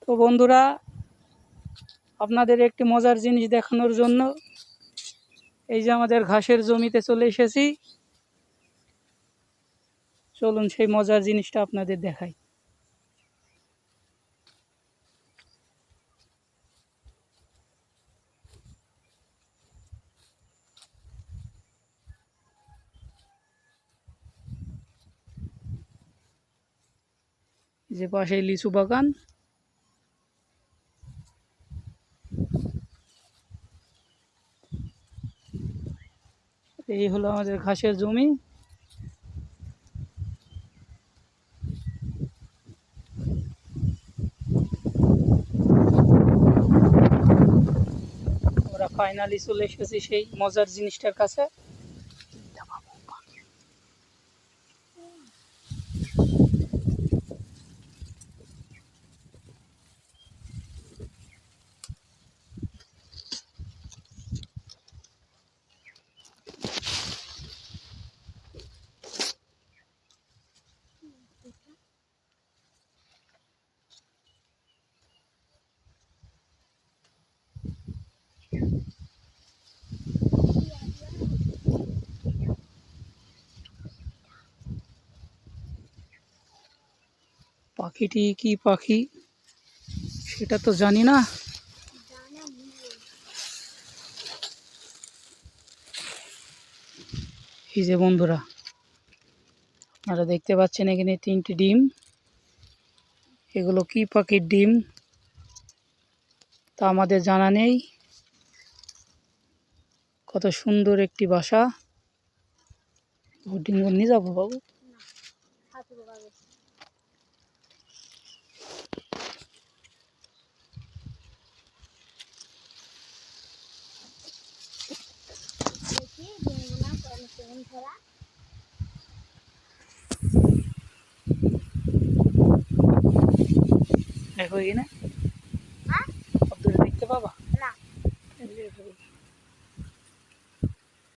তো বন্ধুরা, আপনাদের একটি মজার জিনিস দেখানোর জন্য এই যে আমাদের ঘাসের জমিতে চলে এসেছি। চলুন সেই মজার জিনিসটা আপনাদের দেখাই। যে পাশে লিচু বাগান, এই হলো আমাদের ঘাসের জমি। আমরা ফাইনালি চলে এসেছি সেই মজার জিনিসটার কাছে। পাখিটি কি পাখি সেটা তো জানি না। এই যে বন্ধুরা, আপনারা দেখতে পাচ্ছেন এখানে 3টি ডিম। এগুলো কি পাখির ডিম তা আমাদের জানা নেই। কত সুন্দর একটি বাসা। ডিমগুলো নিয়ে যাবো বাবু। দেখো এখানে দেখতে পাবা।